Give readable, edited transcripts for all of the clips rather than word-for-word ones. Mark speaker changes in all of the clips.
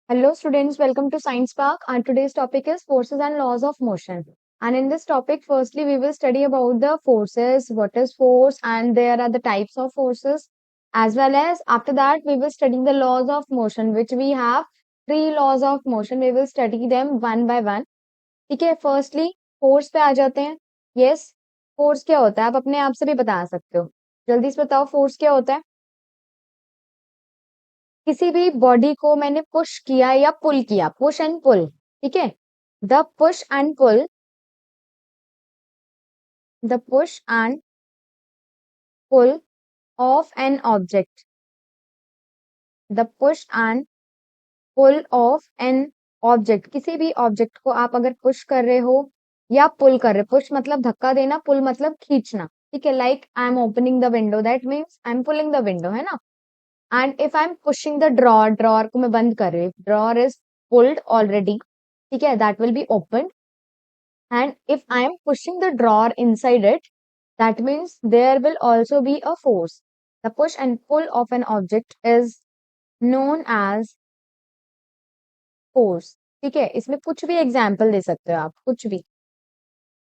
Speaker 1: Hello students, welcome to Science Park and today's topic is forces and laws of motion. And in this topic, firstly, we will study about the forces, what is force and there are the types of forces. As well as after that, we will study the laws of motion, which we have three laws of motion. We will study them one by one. ठीक है, firstly, force पे आ जाते हैं. Yes, force क्या होता है? आप अपने आप से भी बता सकते हो. जल्दी से बताओ force क्या होता है? किसी भी बॉडी को मैंने पुश किया या पुल किया, पुश एंड पुल. ठीक है, the push and pull, the push and pull of an object, the push and pull of an object. किसी भी ऑब्जेक्ट को आप अगर पुश कर रहे हो या पुल कर रहे हो, पुश मतलब धक्का देना, पुल मतलब खींचना. ठीक है, like I am opening the window, that means I am pulling the window, है ना. And if I am pushing the drawer, drawer को मैं बंद कर रही हूँ, ड्रॉर इज पुल्ड ऑलरेडी. ठीक है, that will be open. And if I am pushing the drawer inside it, that means there will also be a force. The push and pull of an object is known as force. ठीक है, इसमें कुछ भी example दे सकते हो आप, कुछ भी.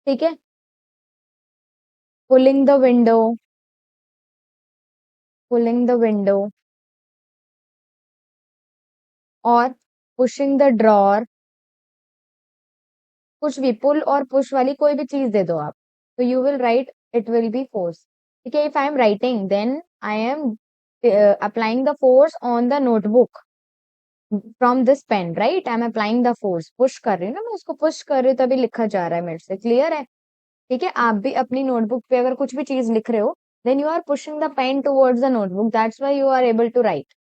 Speaker 1: ठीक है, pulling the window, pulling the window, और pushing the drawer. कुछ भी पुल और पुश वाली कोई भी चीज दे दो आप, तो you will write it will be force. ठीक है, if I am writing then I am applying the force on the notebook from this pen, right. I am applying the force, push कर रही हूँ ना मैं, उसको पुश कर रही हूँ तभी लिखा जा रहा है मेरे से. क्लियर है? ठीक है, आप भी अपनी नोटबुक पे अगर कुछ भी चीज लिख रहे हो, then you are pushing the pen towards the notebook, that's why you are able to write.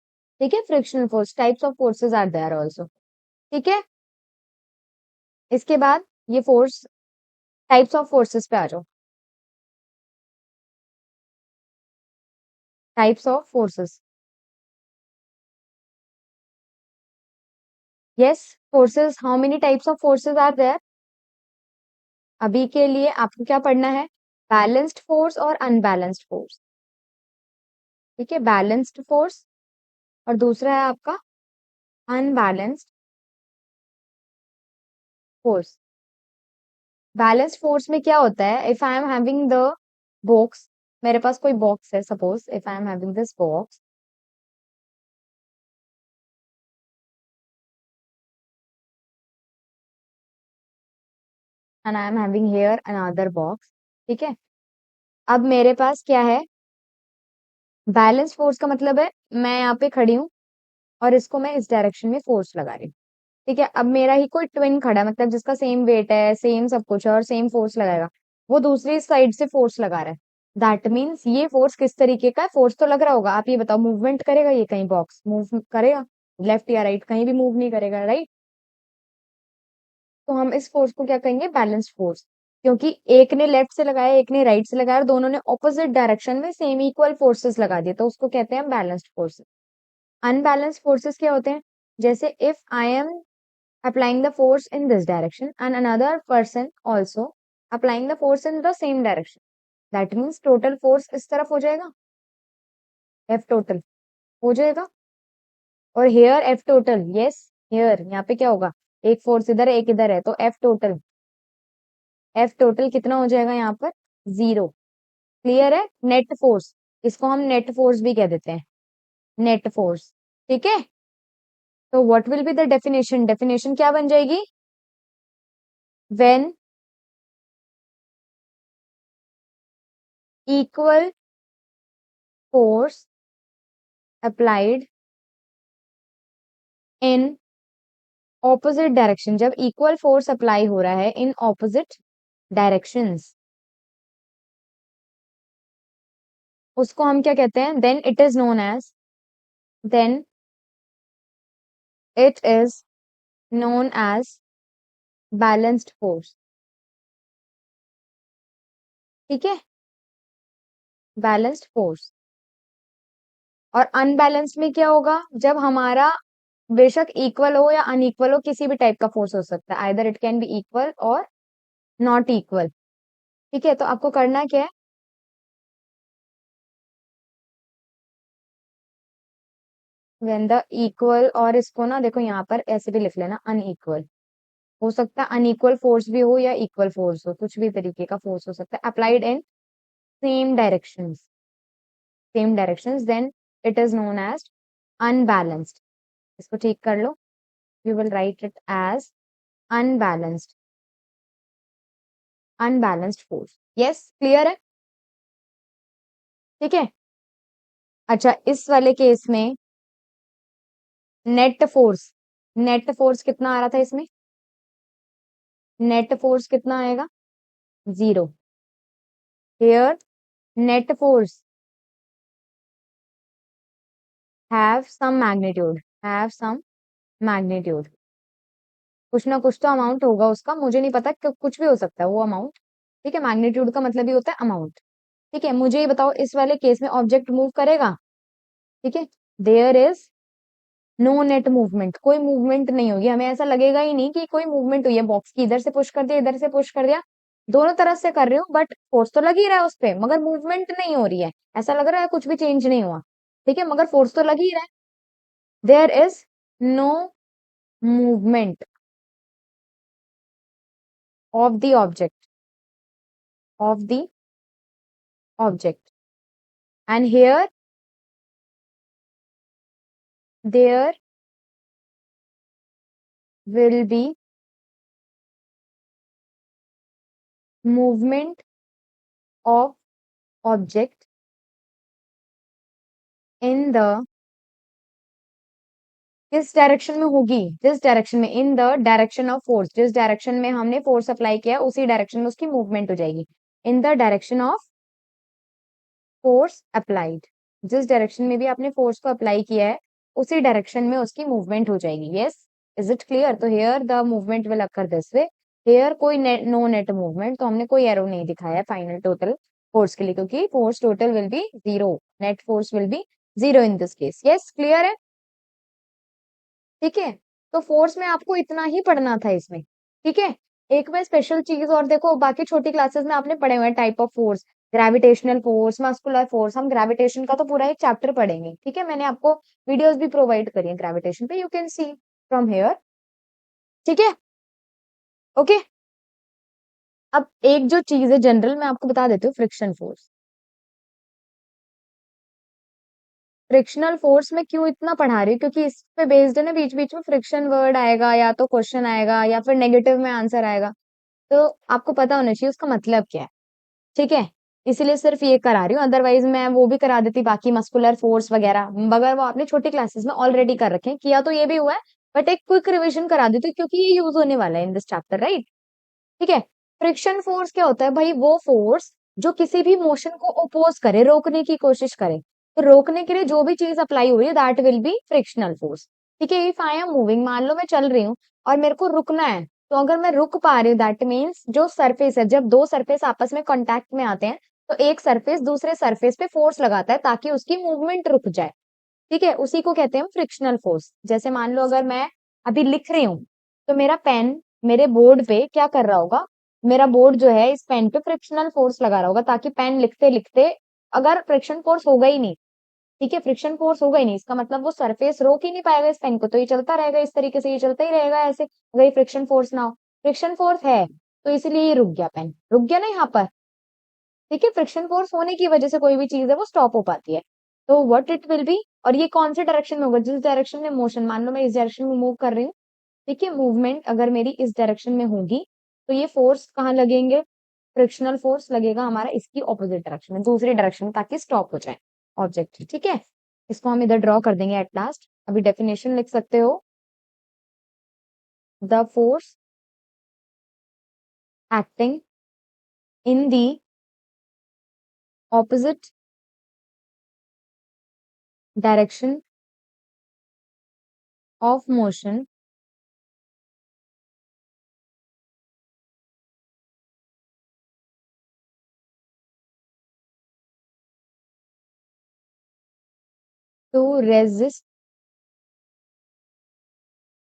Speaker 1: ठीक है, frictional force, types of forces are there also. ठीक है, इसके बाद ये फोर्स, टाइप्स ऑफ फोर्सेस पे आ जाओ. Types of forces. Yes, forces, how many types of forces are there? अभी के लिए आपको क्या पढ़ना है? बैलेंस्ड फोर्स और अनबैलेंस्ड फोर्स. ठीक है, बैलेंस्ड फोर्स और दूसरा है आपका अनबैलेंस्ड फोर्स. बैलेंस्ड फोर्स में क्या होता है? If I am having the box, मेरे पास कोई बॉक्स है, suppose if I am having this box, and I am having here another box. ठीक है, अब मेरे पास क्या है? बैलेंस फोर्स का मतलब है मैं यहाँ पे खड़ी हूँ और इसको मैं इस डायरेक्शन में फोर्स लगा रही हूँ. ठीक है, अब मेरा ही कोई ट्विन खड़ा है, मतलब जिसका सेम वेट है, सेम सब कुछ है और सेम फोर्स लगाएगा, वो दूसरी साइड से फोर्स लगा रहा है. दैट मीन्स ये फोर्स किस तरीके का है? फोर्स तो लग रहा होगा, आप ये बताओ, मूवमेंट करेगा ये? कहीं बॉक्स मूव करेगा लेफ्ट या राइट? कहीं भी मूव नहीं करेगा, राइट. तो हम इस फोर्स को क्या कहेंगे? Balanced force. क्योंकि एक ने लेफ्ट से लगाया, एक ने राइट से लगाया और दोनों ने ऑपोजिट डायरेक्शन में सेम इक्वल फोर्सेस लगा दिए, तो उसको कहते हैं बैलेंस्ड फोर्सेस. अनबैलेंस्ड फोर्सेस क्या होते हैं? जैसे if I M applying the force in this direction and another person also applying the force in the same direction, that means total force इस तरफ हो जाएगा, F total हो जाएगा. और here F total, yes, here यहाँ पे क्या होगा? एक फोर्स इधर है, एक इधर है, तो F total कितना हो जाएगा यहाँ पर? 0. क्लियर है? नेट फोर्स, इसको हम नेट फोर्स भी कह देते हैं, नेट फोर्स. ठीक है, तो what will be the definition? Definition क्या बन जाएगी? When equal force applied in opposite direction, जब इक्वल फोर्स अप्लाई हो रहा है इन ऑपोजिट डायरेक्शंस, उसको हम क्या कहते हैं? Then it is known as, then it is known as balanced force. ठीक है, बैलेंस्ड फोर्स. और अनबैलेंस्ड में क्या होगा? जब हमारा बेशक इक्वल हो या अनइक्वल हो, किसी भी टाइप का फोर्स हो सकता है, either it can be equal और नॉट इक्वल. ठीक है, तो आपको करना क्या है? व्हेन द इक्वल, और इसको ना देखो यहाँ पर ऐसे भी लिख लेना अनइक्वल, हो सकता है अनइक्वल फोर्स भी हो या इक्वल फोर्स हो, कुछ भी तरीके का फोर्स हो सकता है, applied in same directions, then it is known as unbalanced. इसको ठीक कर लो, you will write it as unbalanced, unbalanced force. Yes, clear है? ठीक है। अच्छा, इस वाले केस में नेट फोर्स, नेट फोर्स कितना आ रहा था इसमें? नेट फोर्स कितना आएगा? 0। Here net force have some magnitude, have some magnitude, कुछ ना कुछ तो अमाउंट होगा उसका, मुझे नहीं पता कि कुछ भी हो सकता है वो अमाउंट। ठीक है, मैग्नीट्यूड का मतलब ही होता है अमाउंट। ठीक है, मुझे ये बताओ इस वाले केस में ऑब्जेक्ट मूव करेगा? ठीक है, there is no net movement, कोई मूवमेंट नहीं होगी, हमें ऐसा लगेगा ही नहीं कि कोई मूवमेंट हुई है, बॉक्स की इधर से पुश कर दिया, इधर से पुश कर दिया, दोनों तरफ से कर रही हूँ, बट फोर्स तो लग ही रहा है उस पे, मगर मूवमेंट नहीं हो रही है, ऐसा लग रहा है कुछ भी चेंज नहीं हुआ। ठीक है, मगर फोर्स तो लग ही रहा है। There is no movement of the object, of the object, and here there will be movement of object in the, किस डायरेक्शन में होगी? जिस डायरेक्शन में, in the direction of force, जिस डायरेक्शन में हमने फोर्स अप्लाई किया उसी डायरेक्शन में उसकी मूवमेंट हो जाएगी। इन the direction of force applied, जिस डायरेक्शन में भी आपने फोर्स को अप्लाई किया है उसी डायरेक्शन में उसकी मूवमेंट हो जाएगी। Yes, is it clear? तो here the movement will occur this way, here कोई नो नेट मूवमेंट, तो हमने कोई एरो नहीं दिखाया है फाइनल टोटल फोर्स के लिए, क्योंकि force total will be 0, net force will be 0 in this case. Yes, clear है? ठीक है, तो फोर्स में आपको इतना ही पढ़ना था इसमें। ठीक है, एक में स्पेशल चीज और देखो, बाकी छोटी क्लासेस में आपने पढ़े हुए हैं type of force, gravitational force, muscular force, हम ग्रेविटेशन का तो पूरा एक चैप्टर पढ़ेंगे। ठीक है, मैंने आपको वीडियोस भी प्रोवाइड करी है ग्रेविटेशन पे, you can see from here. ठीक है, ओके। अब एक जो चीज है जनरल, मैं आपको बता देती हूँ, फ्रिक्शन फोर्स। फ्रिक्शनल फोर्स में क्यों इतना पढ़ा रही हूँ, क्योंकि इस पे बेस्ड है ना, बीच बीच में फ्रिक्शन वर्ड आएगा, या तो क्वेश्चन आएगा या फिर नेगेटिव में आंसर आएगा, तो आपको पता होना चाहिए उसका मतलब क्या है। ठीक है, इसीलिए सिर्फ ये करा रही हूँ, अदरवाइज मैं वो भी करा देती, बाकी मस्कुलर फोर्स वगैरह, मगर वो आपने छोटी क्लासेस में ऑलरेडी कर रखे हैं, किया तो ये भी हुआ है, बट एक क्विक रिविजन करा देती हूँ क्योंकि ये यूज होने वाला है इन दिस चैप्टर, राइट? ठीक है, फ्रिक्शन फोर्स क्या होता है भाई? वो फोर्स जो किसी भी मोशन को ओपोज करे, रोकने की कोशिश करे, तो रोकने के लिए जो भी चीज अप्लाई हो रही है that will be frictional force. ठीक है, इफ आई एम मूविंग, मान लो मैं चल रही हूँ और मेरे को रुकना है, तो अगर मैं रुक पा रही हूँ दैट मीन्स जो सरफेस है, जब दो सरफेस आपस में कांटेक्ट में आते हैं तो एक सरफेस दूसरे सरफेस पे फोर्स लगाता है ताकि उसकी मूवमेंट रुक जाए। ठीक है, उसी को कहते हैं फ्रिक्शनल फोर्स। जैसे मान लो अगर मैं अभी लिख रही हूँ, तो मेरा पेन मेरे बोर्ड पे क्या कर रहा होगा, मेरा बोर्ड जो है इस पेन पे फ्रिक्शनल फोर्स लगा रहा होगा, ताकि पेन लिखते लिखते, अगर फ्रिक्शन फोर्स होगा ही नहीं, ठीक है, फ्रिक्शन फोर्स होगा ही नहीं, इसका मतलब वो सरफेस रोक ही नहीं पाएगा इस पेन को, तो ये चलता रहेगा इस तरीके से, ये चलता ही रहेगा ऐसे, अगर ये फ्रिक्शन फोर्स ना हो। फ्रिक्शन फोर्स है तो इसलिए ये रुक गया, पेन रुक गया ना यहाँ पर। ठीक है, फ्रिक्शन फोर्स होने की वजह से कोई भी चीज है वो स्टॉप हो पाती है। तो व्हाट इट विल बी, और ये कौन से डायरेक्शन में होगा? जिस डायरेक्शन में मोशन, मान लो मैं इस डायरेक्शन में मूव कर रही हूँ, ठीक है, मूवमेंट अगर मेरी इस डायरेक्शन में होगी, तो ये फोर्स कहाँ लगेंगे? फ्रिक्शनल फोर्स लगेगा हमारा इसकी ऑपोजिट डायरेक्शन में, दूसरी डायरेक्शन में, ताकि स्टॉप हो जाए ऑब्जेक्ट। ठीक है, इसको हम इधर ड्रॉ कर देंगे एट लास्ट। अभी डेफिनेशन लिख सकते हो, the force acting in the opposite direction of motion to resist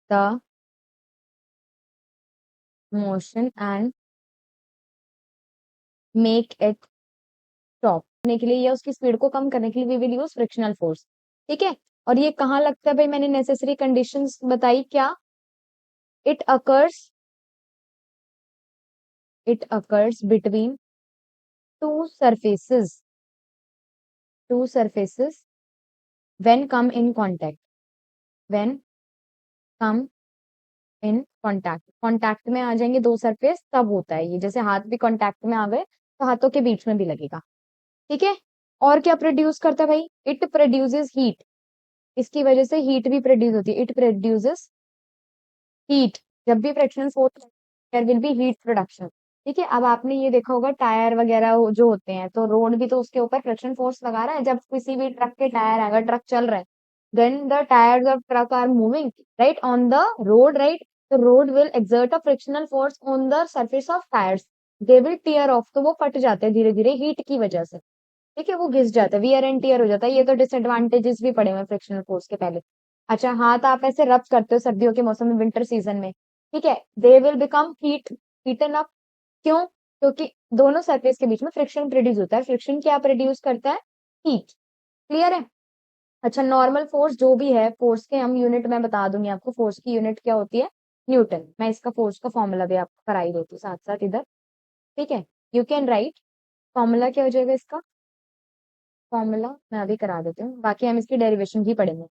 Speaker 1: the motion and make it stop करने के लिए, या उसकी स्पीड को कम करने के लिए we will use frictional force. ठीक है, और ये कहाँ लगता है भाई, मैंने नेसेसरी कंडीशंस बताई क्या, it occurs between two surfaces when come in contact, when come in contact में आ जाएंगे दो सरफेस तब होता है ये, जैसे हाथ भी कॉन्टैक्ट में आ गए तो हाथों के बीच में भी लगेगा। ठीक है, और क्या प्रोड्यूस करता है भाई, इट प्रोड्यूसेस हीट, इसकी वजह से हीट भी प्रोड्यूस होती है, इट प्रोड्यूसेस हीट, जब भी frictional force there will be heat production. ठीक है, अब आपने ये देखा होगा टायर वगैरह जो होते हैं, तो रोड भी तो उसके ऊपर फ्रिक्शन फोर्स लगा रहा है, जब किसी भी ट्रक के टायर, अगर ट्रक चल रहा है, then the tyres of truck are moving right on the road, right, the road will exert a frictional force on the surface of tires, they will tear off, तो वो फट जाते हैं धीरे धीरे हीट की वजह से। ठीक है, वो घिस जाता है, वियर एंड टियर हो जाता है, ये तो डिसएडवांटेजेस भी पड़े हुए फ्रिक्शनल फोर्स के पहले। अच्छा, हाथ आप ऐसे रब करते हो सर्दियों के मौसम में, विंटर सीजन में, ठीक है, they will become Heaton up, क्यों, क्योंकि दोनों सरफेस के बीच में फ्रिक्शन प्रोड्यूस होता है, फ्रिक्शन क्या प्रोड्यूस करता है, हीट। क्लियर है। अच्छा, नॉर्मल फोर्स जो भी है, फोर्स के हम यूनिट मैं बता दूंगी आपको, फोर्स की यूनिट क्या होती है, न्यूटन, मैं इसका फोर्स का फॉर्मूला भी आपको कराई देती हूँ साथ साथ इधर। ठीक है, यू कैन राइट, फॉर्मूला क्या हो जाएगा इसका, फॉर्मूला मैं अभी करा देती हूँ, बाकी हम इसकी डेरिवेशन भी पढ़ेंगे।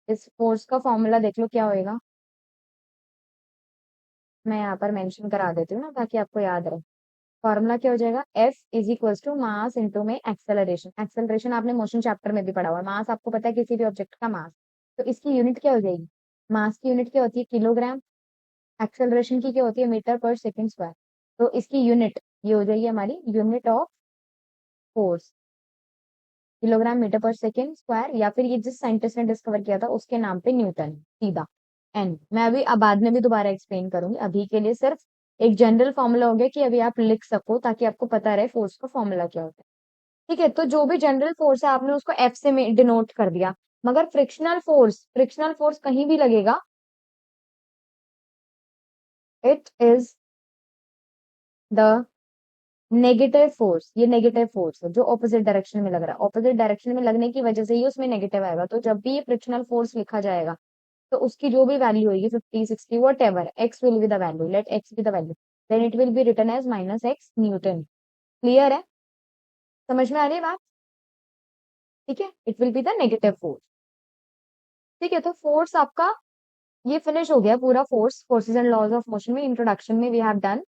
Speaker 1: इस फोर्स का फॉर्मूला देख लो क्या होएगा, मैं यहाँ पर मेंशन करा देती हूँ ना ताकि आपको याद रहे। फॉर्मूला क्या हो जाएगा, F is equals to mass into में एक्सेलरेशन, एक्सेलरेशन आपने मोशन चैप्टर में भी पढ़ा हुआ है, मास आपको पता है किसी भी ऑब्जेक्ट का मास, तो इसकी यूनिट क्या हो जाएगी, मास की यूनिट क्या होती है किलोग्राम, एक्सेलरेशन की क्या होती है मीटर पर सेकेंड स्क्वायर, तो इसकी यूनिट ये हो जाएगी हमारी unit of force, kilogram metre पर सेकेंड स्क्वायर, या फिर ये जिस साइंटिस्ट ने डिस्कवर किया था उसके नाम पे न्यूटन, सीधा एन। मैं अभी अब बाद में भी दोबारा एक्सप्लेन करूंगी, अभी के लिए सिर्फ एक जनरल फॉर्मूला हो गया कि अभी आप लिख सको ताकि आपको पता रहे फोर्स का फॉर्मूला क्या होता है। ठीक है, तो जो भी जनरल फोर्स है आपने उसको एफ से डिनोट कर दिया, मगर फ्रिक्शनल फोर्स कहीं भी लगेगा, it is the negative force, ये नेगेटिव फोर्स है जो ऑपोजिट डायरेक्शन में लग रहा है, ऑपोजिट डायरेक्शन में लगने की वजह से ही उसमें नेगेटिव आएगा, तो जब भी ये फ्रिक्शनल फोर्स लिखा जाएगा तो उसकी जो भी वैल्यू होगी 50 60 whatever, X will be the value, let X be the value, then it will be written as minus X newton. Clear है, समझ में आ रही है बात। ठीक है, it will be the negative force. ठीक है, तो फोर्स आपका ये फिनिश हो गया पूरा, forces and laws of motion में इंट्रोडक्शन में वी हैव डन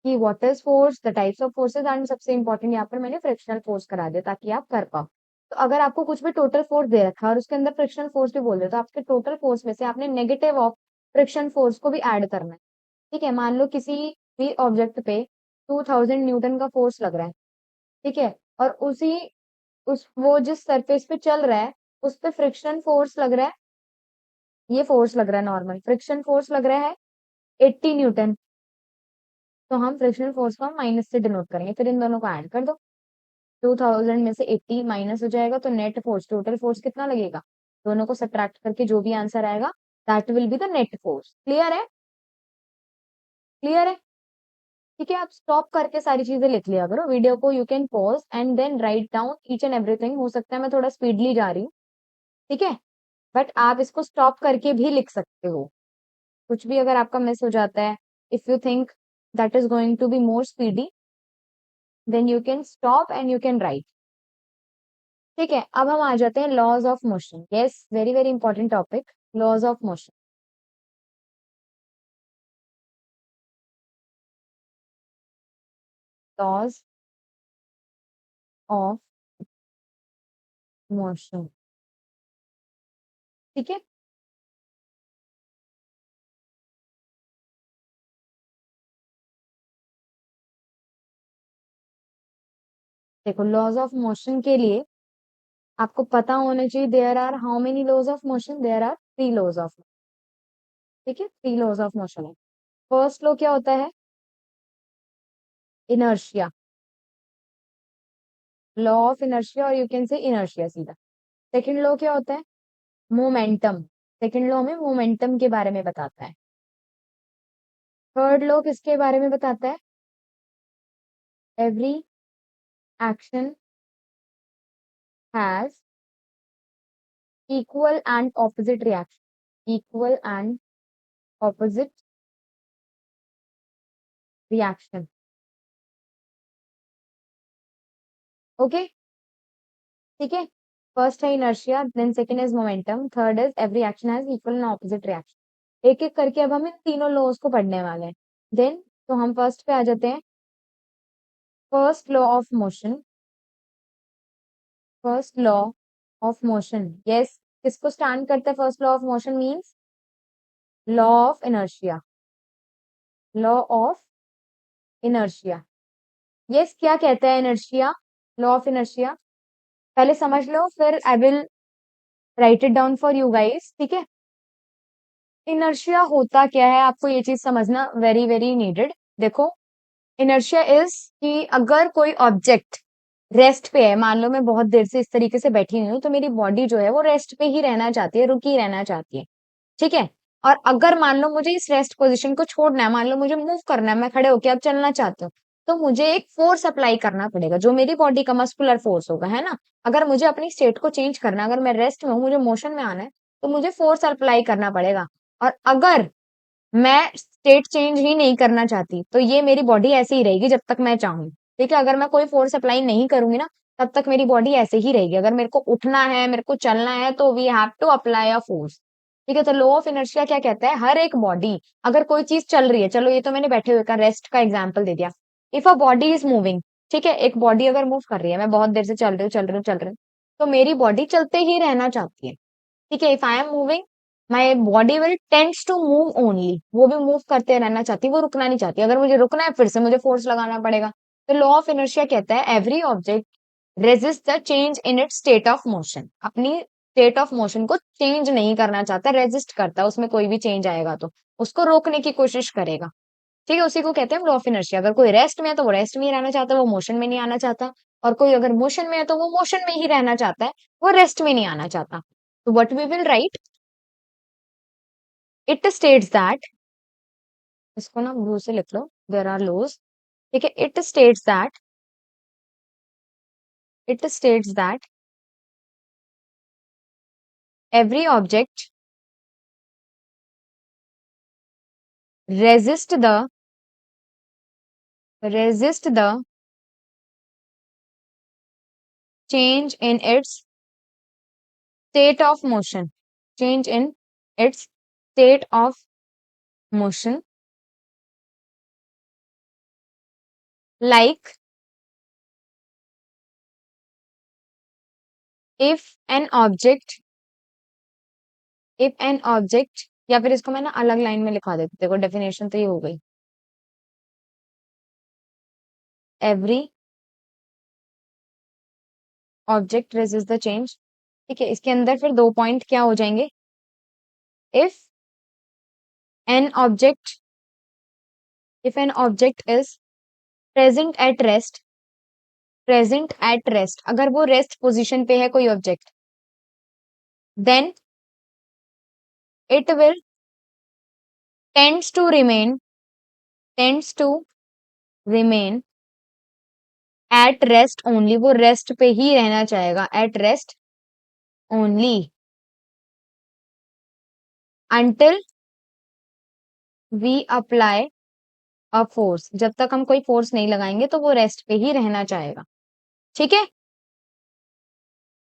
Speaker 1: कि what is force, the types of forces, and सबसे इंपॉर्टेंट यहाँ पर मैंने फ्रिक्शनल फोर्स करा दिया ताकि आप कर पाओ। तो अगर आपको कुछ भी टोटल फोर्स दे रखा है और उसके अंदर फ्रिक्शनल फोर्स भी बोल दे, तो आपके टोटल फोर्स में से आपने नेगेटिव ऑफ फ्रिक्शन फोर्स को भी ऐड करना है। ठीक है, मान लो किसी भी ऑब्जेक्ट पे 2000 न्यूटन का फोर्स लग रहा है, ठीक है, और उस वो जिस सरफेस पे चल रहा है उस पे फ्रिक्शन फोर्स लग रहा है, ये फोर्स लग रहा है नॉर्मल, फ्रिक्शन फोर्स लग रहा है 80 न्यूटन, तो हम फ्रिक्शनल फोर्स को माइनस से डिनोट करेंगे, फिर इन दोनों को ऐड कर दो, 2000 में से 80 माइनस हो जाएगा तो नेट फोर्स, टोटल फोर्स कितना लगेगा, दोनों को सब्ट्रैक्ट करके जो भी आंसर आएगा that will be the net force. Clear है, क्लियर है। ठीक है, आप स्टॉप करके सारी चीजें लिख लिया करो, वीडियो को you can pause and then write down each and everything, हो सकता है मैं थोड़ा स्पीडली जा रही हूँ, ठीक है, बट आप इसको स्टॉप करके भी लिख सकते हो, कुछ भी अगर आपका मिस हो जाता है, if you think that is going to be more speedy, then you can stop and you can write. ठीक है, अब हम आ जाते हैं laws of motion, yes very very important topic, laws of motion. Laws of motion, ठीक है, देखो लॉज ऑफ मोशन के लिए आपको पता होना चाहिए, there are how many laws of motion, there are 3 laws of, ठीक है, 3 लॉज ऑफ मोशन है। फर्स्ट लॉ क्या होता है, इनर्शिया, लॉ ऑफ इनर्शिया, और यू कैन से इनर्शिया सीधा। सेकंड लॉ क्या होता है, मोमेंटम, सेकंड लॉ में मोमेंटम के बारे में बताता है। थर्ड लॉ किसके बारे में बताता है, every action has equal and opposite reaction, equal and opposite reaction. Okay, ठीक है। फर्स्ट है inertia, then second is momentum, third is every action has equal and opposite reaction. एक एक करके अब हम इन तीनों लॉज को पढ़ने वाले हैं। देन तो हम फर्स्ट पे आ जाते हैं, first law of motion. First law of motion, yes, किसको स्टैंड करता है first law of motion? Means law of inertia, law of inertia. Yes, क्या कहता है इनर्शिया? लॉ ऑफ इनर्शिया पहले समझ लो, फिर I will write it down for you guys, ठीक है। इनर्शिया होता क्या है, आपको ये चीज समझना वेरी वेरी नीडेड। देखो, इनर्शिया इज कि अगर कोई ऑब्जेक्ट रेस्ट पे है, मान लो मैं बहुत देर से इस तरीके से बैठी हुई हूँ, तो मेरी बॉडी जो है वो रेस्ट पे ही रहना चाहती है, रुकी रहना चाहती है, ठीक है। और अगर मान लो मुझे इस रेस्ट पोजीशन को छोड़ना है, मान लो मुझे मूव करना है, मैं खड़े होके अब चलना चाहती हूँ, तो मुझे एक फोर्स अप्लाई करना पड़ेगा, जो मेरी बॉडी का मस्कुलर फोर्स होगा, है ना। अगर मुझे अपनी स्टेट को चेंज करना है, अगर मैं रेस्ट में हूँ, मुझे मोशन में आना है, तो मुझे फोर्स अप्लाई करना पड़ेगा। और अगर मैं स्टेट चेंज ही नहीं करना चाहती, तो ये मेरी बॉडी ऐसे ही रहेगी जब तक मैं चाहूँ, ठीक है। अगर मैं कोई फोर्स अप्लाई नहीं करूंगी ना, तब तक मेरी बॉडी ऐसे ही रहेगी। अगर मेरे को उठना है, मेरे को चलना है, तो we have to apply a force, ठीक है। तो लॉ ऑफ इनर्शिया क्या कहता है? हर एक बॉडी, अगर कोई चीज चल रही है, चलो ये तो मैंने बैठे हुए का रेस्ट का एग्जाम्पल दे दिया। If a body is moving, ठीक है, एक बॉडी अगर मूव कर रही है, मैं बहुत देर से चल रही हूँ चल रही हूँ चल रही हूँ, तो मेरी बॉडी चलते ही रहना चाहती है, ठीक है। If I am moving, my body will tends to move only, वो भी मूव करते रहना चाहती है, वो रुकना नहीं चाहती। अगर मुझे रुकना है, फिर से मुझे फोर्स लगाना पड़ेगा। तो लॉ ऑफ इनर्शिया कहता है every object resist the change in its state of motion, अपनी स्टेट ऑफ मोशन को चेंज नहीं करना चाहता, रेजिस्ट करता है, उसमें कोई भी चेंज आएगा तो उसको रोकने की कोशिश करेगा, ठीक है। उसी को कहते हैं लॉ ऑफ इनर्शिया। अगर कोई रेस्ट में है तो वो रेस्ट में ही रहना चाहता है, वो मोशन में नहीं आना चाहता। और कोई अगर मोशन में है तो वो मोशन में ही रहना चाहता है, वो रेस्ट में नहीं आना चाहता। तो what we will write, it states that, इसको ना ब्लू से लिख लो, देयर आर लॉज, ठीक है। It states that every object resist the resist the change in its state of motion, change in its state of motion, like if an object, या फिर इसको मैं ना अलग लाइन में लिखा देती, देखो डेफिनेशन तो ये हो गई, every object resist the change, ठीक है। इसके अंदर फिर दो पॉइंट क्या हो जाएंगे, if an object if an object is present at rest, अगर वो रेस्ट पोजीशन पे है कोई object, then it will tends to remain tends to remain at rest only, वो रेस्ट पे ही रहना चाहेगा, at rest only until we apply a force, जब तक हम कोई फोर्स नहीं लगाएंगे तो वो रेस्ट पे ही रहना चाहेगा, ठीक है।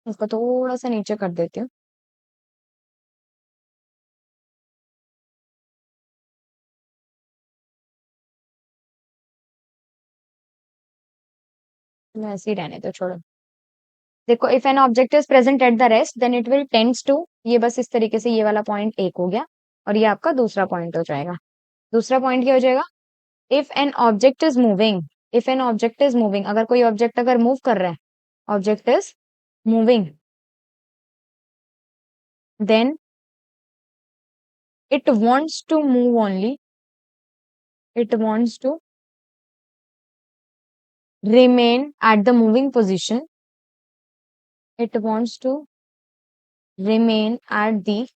Speaker 1: इसको थोड़ा सा नीचे कर देती हूँ। मैं ऐसे ही रहने दो, छोड़ो। देखो, if an object is present at the rest, then it will tends to, ये बस इस तरीके से, ये वाला पॉइंट एक हो गया, और ये आपका दूसरा पॉइंट हो जाएगा। दूसरा पॉइंट क्या हो जाएगा, if an object is moving, अगर कोई ऑब्जेक्ट अगर मूव कर रहा है, object is moving, then it wants to move only, it wants to remain at the moving position, it wants to remain at the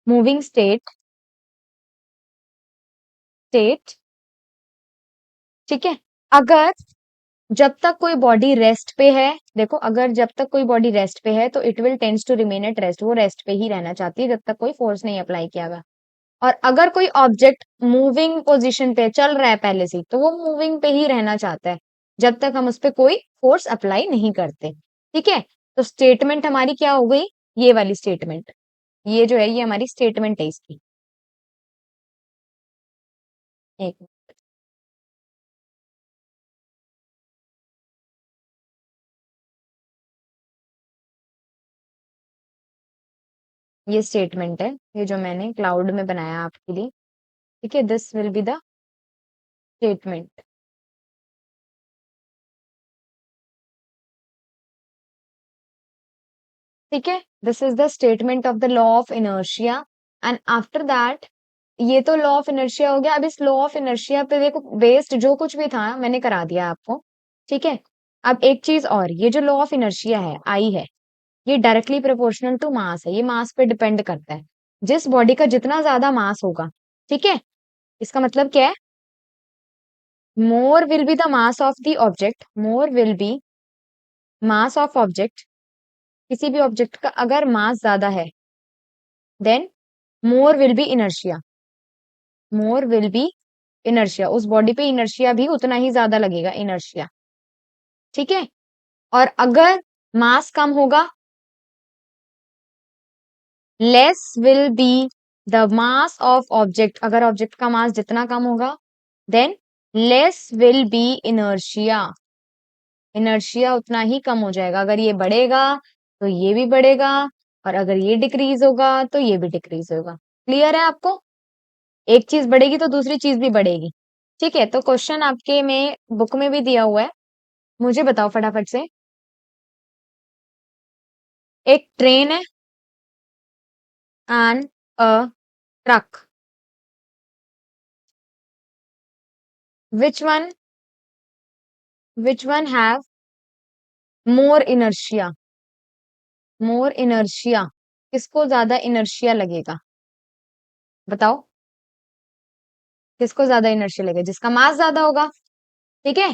Speaker 1: moving state, ठीक है। अगर जब तक कोई बॉडी रेस्ट पे है, देखो अगर जब तक कोई बॉडी रेस्ट पे है तो it will tends to remain at rest, वो रेस्ट पे ही रहना चाहती है जब तक कोई फोर्स नहीं अप्लाई किया गया। और अगर कोई ऑब्जेक्ट मूविंग पोजीशन पे चल रहा है पहले से तो वो मूविंग पे ही रहना चाहता है जब तक हम उस पर कोई फोर्स अप्लाई नहीं करते। ठीक है, तो स्टेटमेंट हमारी क्या हो गई, ये वाली स्टेटमेंट, ये जो है ये हमारी स्टेटमेंट है इसकी। एक ये स्टेटमेंट है, ये जो मैंने क्लाउड में बनाया आपके लिए। ठीक है, this will be the statement. ठीक है, this is the statement of the law of inertia. And after that, ये तो लॉ ऑफ इनर्शिया हो गया। अब इस लॉ ऑफ इनर्शिया पे देखो बेस्ड जो कुछ भी था मैंने करा दिया आपको। ठीक है, अब एक चीज और, ये जो लॉ ऑफ इनर्शिया है आई है, ये डायरेक्टली प्रोपोर्शनल टू मास है, ये मास पे डिपेंड करता है। जिस बॉडी का जितना ज्यादा मास होगा, ठीक है, इसका मतलब क्या है, more will be the mass of the object, more will be mass of object, किसी भी ऑब्जेक्ट का अगर मास ज्यादा है then more will be inertia, more will be inertia, उस बॉडी पे इनर्शिया भी उतना ही ज्यादा लगेगा, इनर्शिया। ठीक है, और अगर मास कम होगा, less will be the mass of object, अगर ऑब्जेक्ट का मास जितना कम होगा than less will be inertia, inertia उतना ही कम हो जाएगा। अगर ये बढ़ेगा तो ये भी बढ़ेगा, और अगर ये डिक्रीज होगा तो ये भी डिक्रीज होगा। क्लियर है आपको, एक चीज बढ़ेगी तो दूसरी चीज भी बढ़ेगी। ठीक है, तो क्वेश्चन आपके में बुक में भी दिया हुआ है, मुझे बताओ फटाफट से। एक ट्रेन है and a truck, which one, which one have more inertia, more inertia, किसको ज्यादा इनर्शिया लगेगा, बताओ किसको ज्यादा इनर्शिया लगेगा, जिसका मास ज्यादा होगा। ठीक है,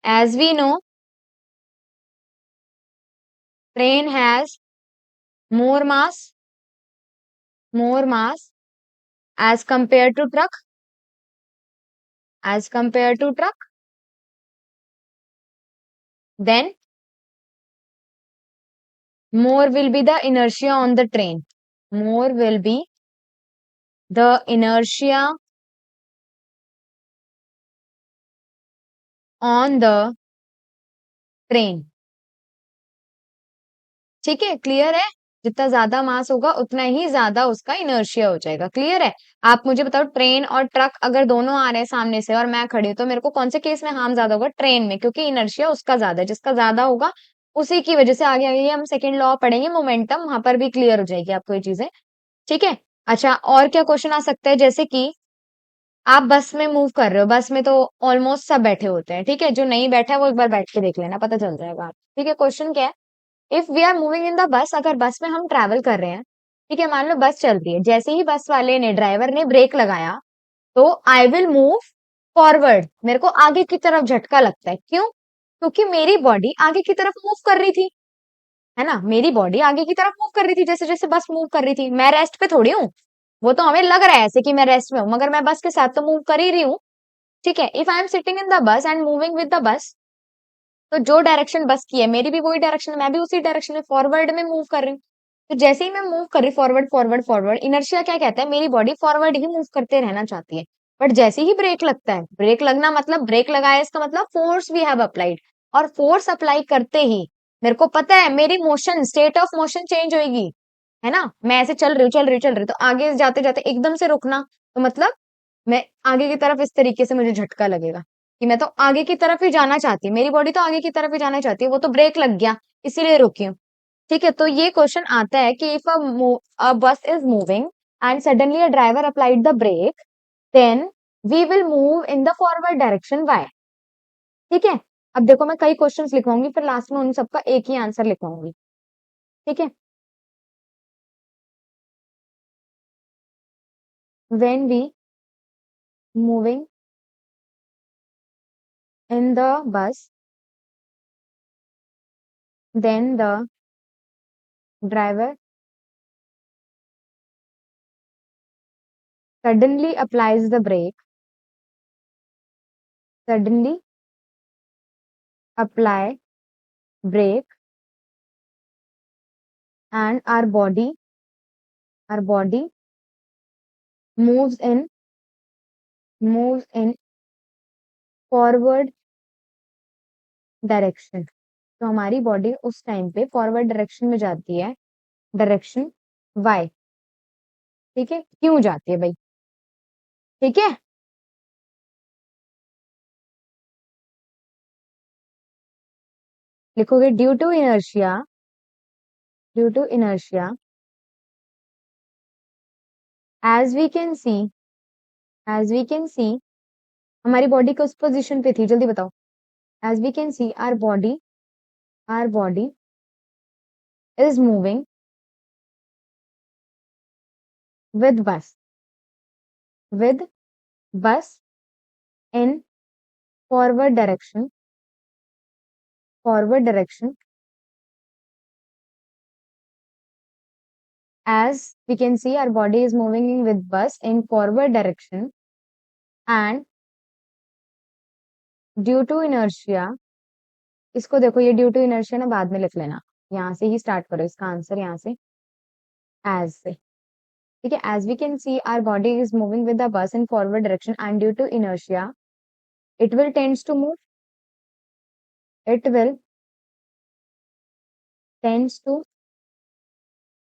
Speaker 1: as we know train has more mass, more mass as compare to truck, as compare to truck, then more will be the inertia on the train, more will be the inertia on the train। ठीक है, clear है, जितना ज्यादा मास होगा उतना ही ज्यादा उसका inertia हो जाएगा। क्लियर है, आप मुझे बताओ ट्रेन और ट्रक अगर दोनों आ रहे हैं सामने से और मैं खड़ी हूं तो मेरे को कौन से केस में हार्म ज्यादा होगा, ट्रेन में, क्योंकि इनर्शिया उसका ज्यादा है, जिसका ज्यादा होगा उसी की वजह से आगे आगे हम सेकेंड लॉ पढ़ेंगे मोमेंटम, वहां पर भी क्लियर हो जाएगी आपको ये चीजें। ठीक है, अच्छा और क्या क्वेश्चन आ सकता है, जैसे कि आप बस में मूव कर रहे हो, बस में तो ऑलमोस्ट सब बैठे होते हैं, ठीक है, जो नहीं बैठा है वो एक बार बैठ के देख लेना, पता चल जाएगा। ठीक है, क्वेश्चन क्या है, if we are moving in the bus, अगर बस में हम ट्रैवल कर रहे हैं, ठीक है, मान लो बस चल रही है, जैसे ही बस वाले ने ड्राइवर ने ब्रेक लगाया तो आई विल मूव फॉरवर्ड, मेरे को आगे की तरफ झटका लगता है, क्यों, क्योंकि मेरी बॉडी आगे की तरफ मूव कर रही थी, है ना, मेरी बॉडी आगे की तरफ मूव कर रही थी जैसे जैसे बस मूव कर रही थी, मैं रेस्ट पे थोड़ी हूँ, वो तो हमें लग रहा है ऐसे कि मैं रेस्ट में हूँ मगर मैं बस के साथ तो मूव कर ही रही हूँ। ठीक है, if I am sitting in the बस एंड मूविंग विद द बस, तो जो डायरेक्शन बस की है मेरी भी वही डायरेक्शन है, मैं भी उसी डायरेक्शन में फॉरवर्ड में मूव कर रही हूँ। तो जैसे ही मैं मूव कर रही फॉरवर्ड फॉरवर्ड फॉरवर्ड, इनर्शिया क्या कहता है, मेरी बॉडी फॉरवर्ड ही मूव करते रहना चाहती है। बट जैसे ही ब्रेक लगता है, ब्रेक लगना मतलब ब्रेक लगाया इसका मतलब फोर्स वी हैव अप्लाइड, और फोर्स अप्लाई करते ही मेरे को पता है मेरी motion, state of motion change होगी, है ना, मैं ऐसे चल रही हूँ चल रही हूँ चल रही हूँ, तो आगे जाते जाते एकदम से रुकना, तो मतलब मैं आगे की तरफ इस तरीके से मुझे झटका लगेगा कि मैं तो आगे की तरफ ही जाना चाहती हूँ, मेरी बॉडी तो आगे की तरफ ही जाना चाहती है, वो तो ब्रेक लग गया इसीलिए रुकी हूँ। ठीक है, तो ये क्वेश्चन आता है कि if a bus is moving and suddenly a driver applied the brake, then we will move in the forward direction, why. ठीक है, अब देखो मैं कई क्वेश्चंस लिखवाऊंगी फिर लास्ट में उन सबका एक ही आंसर लिखवाऊंगी। ठीक है, when we moving in the bus, then the driver suddenly applies the brake, suddenly apply brake, and our body moves in forward direction. तो हमारी बॉडी उस टाइम पे फॉरवर्ड डायरेक्शन में जाती है, डायरेक्शन वाई। ठीक है, क्यों जाती है भाई? ठीक है, लिखोगे due to inertia, due to inertia as we can see, as we can see हमारी बॉडी किस पोजीशन पे थी, जल्दी बताओ। As we can see our body is moving with bus in forward direction, as we can see our body is moving with bus in forward direction, and due to inertia, इसको देखो, ये due to inertia ना बाद में लिख लेना, यहाँ से ही स्टार्ट करो इसका आंसर, यहाँ से एज से। ठीक है, as we can see our body is moving with the bus in forward direction and due to inertia it will tends to move, it will tends to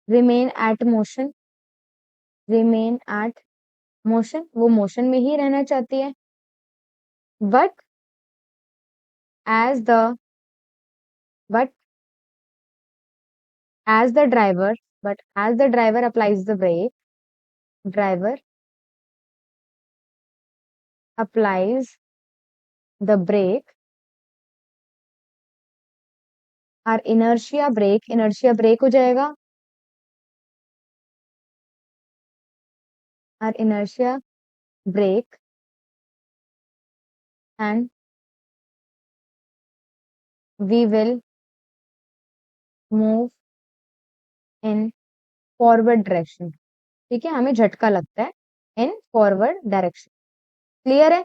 Speaker 1: remain at motion, वो motion में ही रहना चाहती है। but as the driver applies the brake, our inertia break हो जाएगा, our inertia break and we will move in forward direction। ठीक है, हमें झटका लगता है इन फॉरवर्ड डायरेक्शन। क्लियर है?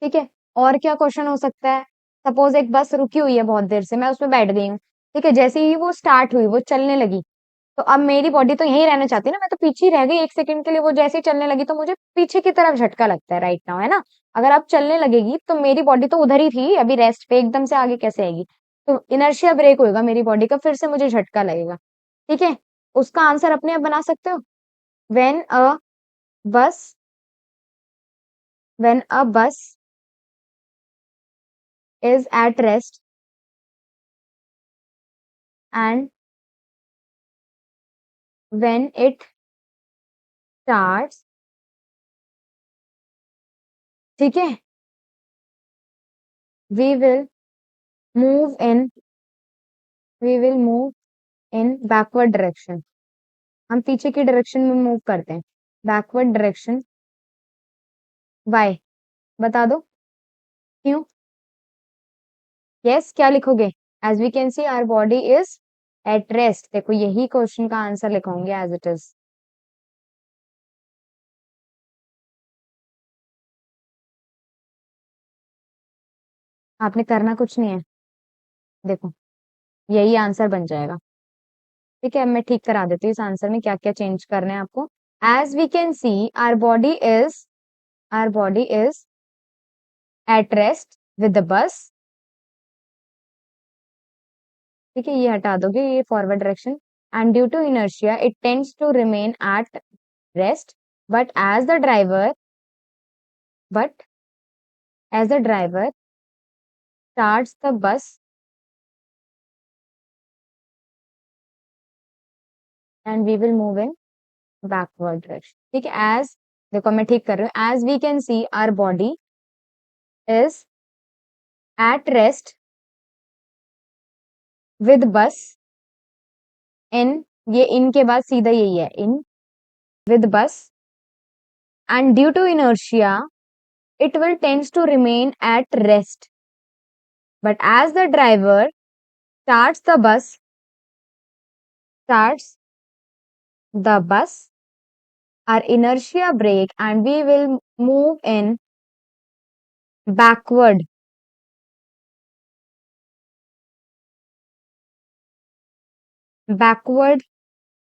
Speaker 1: ठीक है, और क्या क्वेश्चन हो सकता है? सपोज एक बस रुकी हुई है बहुत देर से, मैं उसमें बैठ गई हूँ। ठीक है, जैसे ही वो स्टार्ट हुई, वो चलने लगी, तो अब मेरी बॉडी तो यहीं रहना चाहती है ना, मैं तो पीछे ही रह गई एक सेकंड के लिए। वो जैसे ही चलने लगी तो मुझे पीछे की तरफ झटका लगता है राइट नाउ, है ना। अगर आप चलने लगेगी तो मेरी बॉडी तो उधर ही थी अभी रेस्ट पे, एकदम से आगे कैसे आएगी? तो इनर्शिया ब्रेक होगा मेरी बॉडी का, फिर से मुझे झटका लगेगा। ठीक है, उसका आंसर अपने आप बना सकते हो। वेन अ बस is at rest and when it starts, ठीक है, we will move in backward direction, हम पीछे की डायरेक्शन में मूव करते हैं। बैकवर्ड डायरेक्शन वाई, बता दो क्यों? यस, क्या लिखोगे? As we can see our body is at rest. देखो, यही क्वेश्चन का आंसर लिखोगे एज इट इज। आपने करना कुछ नहीं है, देखो यही आंसर बन जाएगा। ठीक है, अब मैं ठीक करा देती हूँ इस आंसर में क्या क्या चेंज करने हैं आपको। As we can see our body is at rest with the bus. ठीक है, ये हटा दोगे, ये forward direction. And due to inertia it tends to remain at rest, but as the driver starts the bus and we will move in backward direction। ठीक है, as, देखो मैं ठीक कर रही हूँ, as we can see our body is at rest with bus in, ये in के बाद सीधा यही है, in with bus and due to inertia it will tends to remain at rest, but as the driver starts the bus, starts the bus, our inertia break and we will move in backward. Backward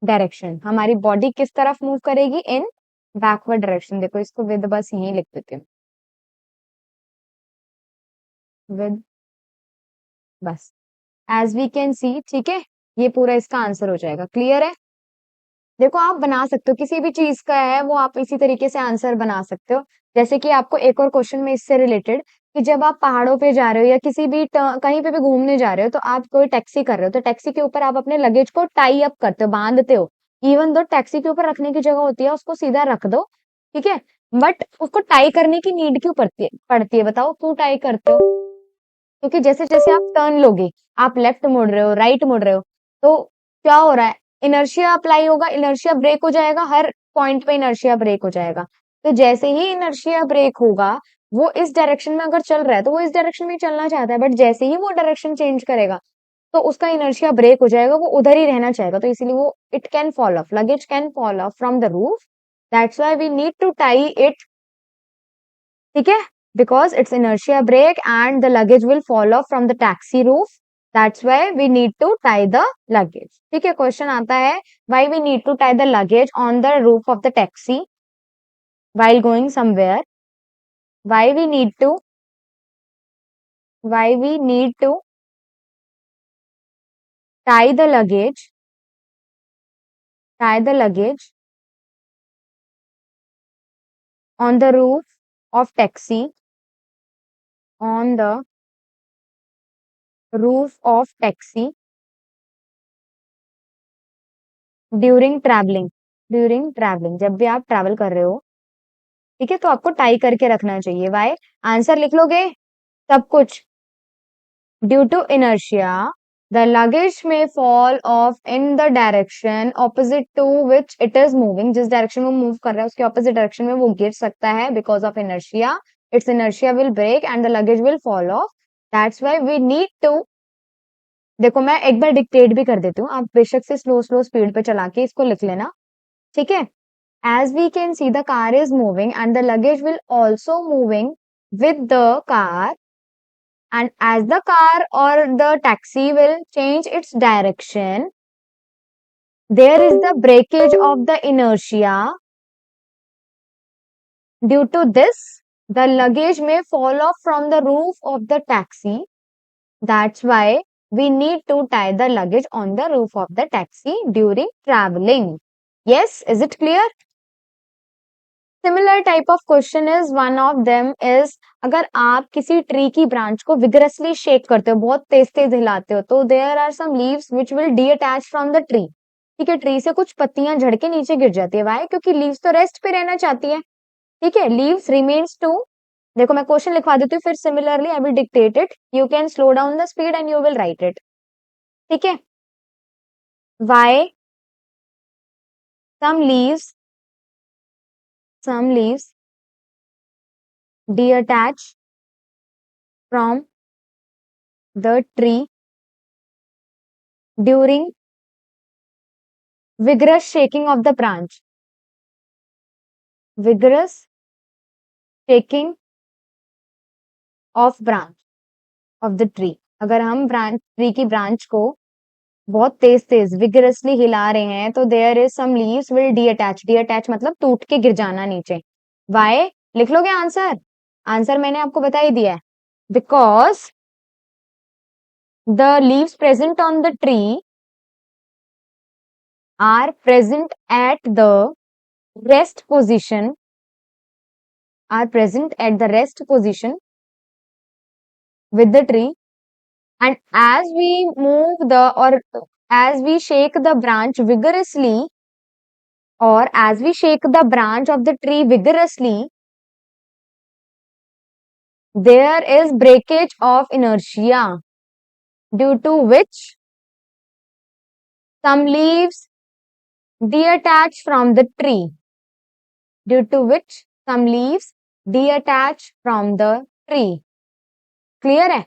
Speaker 1: direction, हमारी body किस तरफ move करेगी? इन backward direction. देखो इसको with बस यहीं लिख देते हैं, विद बस, एज वी कैन सी। ठीक है, ये पूरा इसका आंसर हो जाएगा। क्लियर है? देखो आप बना सकते हो, किसी भी चीज का है वो आप इसी तरीके से आंसर बना सकते हो। जैसे कि आपको एक और क्वेश्चन में इससे रिलेटेड, कि जब आप पहाड़ों पे जा रहे हो या किसी भी कहीं पे भी घूमने जा रहे हो, तो आप कोई टैक्सी कर रहे हो, तो टैक्सी के ऊपर आप अपने लगेज को टाई अप करते हो, बांधते हो। इवन दो टैक्सी के ऊपर रखने की जगह होती है, उसको सीधा रख दो, ठीक है, बट उसको टाई करने की नीड क्यों पड़ती है बताओ, क्यों टाई करते हो? क्योंकि जैसे जैसे आप टर्न लोगे, आप लेफ्ट मुड़ रहे हो, राइट मुड़ रहे हो, तो क्या हो रहा है? इनर्शिया अप्लाई होगा, इनर्शिया ब्रेक हो जाएगा, हर पॉइंट पे इनर्शिया ब्रेक हो जाएगा। तो जैसे ही इनर्शिया ब्रेक होगा, वो इस डायरेक्शन में अगर चल रहा है तो वो इस डायरेक्शन में ही चलना चाहता है, बट जैसे ही वो डायरेक्शन चेंज करेगा तो उसका इनर्शिया ब्रेक हो जाएगा, वो उधर ही रहना चाहेगा, तो इसीलिए वो it can fall off, luggage can fall off from the roof, that's why we need to tie it. ठीक है, because it's inertia brake and the luggage will fall off from the taxi roof, that's why we need to tie the luggage। ठीक है, question आता है why we need to tie the luggage on the roof of the taxi while going somewhere, why we need to tie the luggage, on the roof of taxi, on the roof of taxi during travelling, जब भी आप travel कर रहे हो, ठीक है, तो आपको टाई करके रखना चाहिए। वाई? आंसर लिख लोगे सब कुछ। Due to inertia the luggage में fall off in the direction opposite to which it is moving, जिस डायरेक्शन में मूव कर रहा है उसके ऑपोजिट डायरेक्शन में वो गिर सकता है, because of inertia its inertia will break and the luggage will fall off, that's why we need to. देखो मैं एक बार डिक्टेट भी कर देती हूँ, आप बेशक से स्लो स्लो स्पीड पे चला के इसको लिख लेना। ठीक है, as we can see the car is moving and the luggage will also moving with the car, and as the car or the taxi will change its direction, there is the breakage of the inertia. Due to this the luggage may fall off from the roof of the taxi, that's why we need to tie the luggage on the roof of the taxi during traveling। Yes, is it clear? Similar type of question is one of them is, अगर आप किसी tree की branch को vigorously shake करते हो, बहुत तेज तेज हिलाते हो, तो there are some leaves which will detach from the tree. ठीक है, ट्री से कुछ पत्तियां झड़ के नीचे गिर जाती है। वाई? क्योंकि लीव्स तो रेस्ट पे रहना चाहती है। ठीक है, लीव्स रिमेन्स टू, देखो मैं क्वेश्चन लिखवा देती हूँ, फिर similarly I will dictate it, you can slow down the speed and you will write it. ठीक है, Y some leaves detach from the tree during vigorous shaking of the branch, vigorous shaking of branch of the tree। अगर हम tree की branch को बहुत तेज तेज vigorously हिला रहे हैं, तो there is some leaves will detach मतलब टूट के गिर जाना नीचे। वाई? लिख लोगे आंसर? आंसर मैंने आपको बता ही दिया है, because the leaves present on the tree are present at the rest position, with the tree, and as we move the or as we shake the branch vigorously, or as we shake the branch of the tree vigorously, there is breakage of inertia, due to which some leaves detach from the tree, clear है?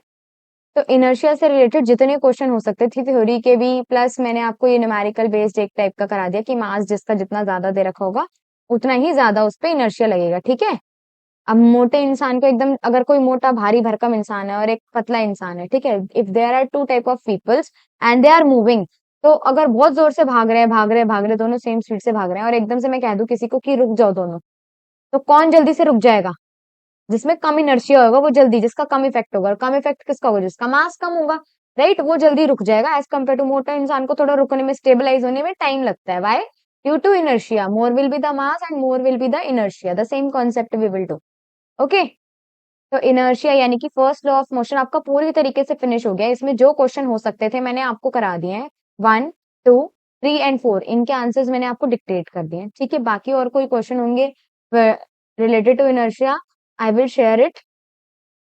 Speaker 1: तो inertia से related जितने question हो सकते थे theory के भी, plus मैंने आपको ये न्यूमेरिकल बेस्ड एक टाइप का करा दिया कि मास जिसका जितना ज्यादा दे रखा होगा उतना ही ज्यादा उस पर इनर्शिया लगेगा, ठीक है। अब मोटे इंसान को एकदम, अगर कोई मोटा भारी भरकम इंसान है और एक पतला इंसान है, ठीक है, if there are two type of peoples and they are moving, तो अगर बहुत जोर से भाग रहे दोनों सेम स्पीड से भाग रहे हैं और एकदम से मैं कह दूं किसी को कि रुक जाओ दोनों, तो कौन जल्दी से रुक जाएगा? जिसमें कम इनर्शिया होगा वो जल्दी, जिसका कम इफेक्ट होगा, और कम इफेक्ट किसका होगा? जिसका मास कम होगा, राइट, वो जल्दी रुक जाएगा। एज कम्पेयर टू मोटा इंसान को थोड़ा रुकने में, स्टेबलाइज होने में टाइम लगता है। Why? Due to inertia, more will be the mass and more will be the inertia, the same concept we will do. Okay, तो इनर्शिया यानी कि फर्स्ट लॉ ऑफ मोशन आपका पूरी तरीके से फिनिश हो गया। इसमें जो क्वेश्चन हो सकते थे मैंने आपको करा दिए हैं, 1, 2, 3 एंड 4, इनके आंसर्स मैंने आपको डिक्टेट कर दिए हैं, ठीक है। बाकी और कोई क्वेश्चन होंगे related to inertia, I will share it,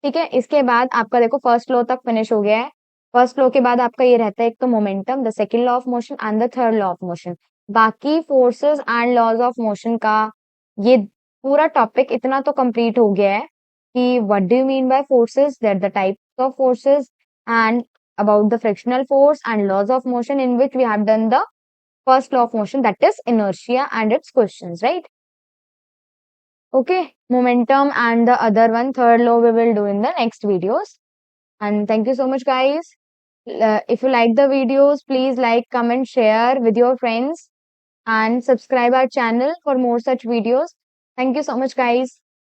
Speaker 1: ठीक है। इसके बाद आपका देखो फर्स्ट लॉ तक फिनिश हो गया है। फर्स्ट लॉ के बाद आपका ये रहता है एक तो momentum, the second law of motion and the third law of motion. बाकी forces and laws of motion का ये पूरा टॉपिक इतना तो कंप्लीट हो गया है कि what do you mean by forces, that the types of forces, and about the frictional force and laws of motion, in which we have done the first law of motion, that is inertia and its questions, right? Okay, momentum and the other one, third law, we will do in the next videos. And thank you so much, guys. If you like the videos, please like, comment, share with your friends and subscribe our channel for more such videos. Thank you so much, guys.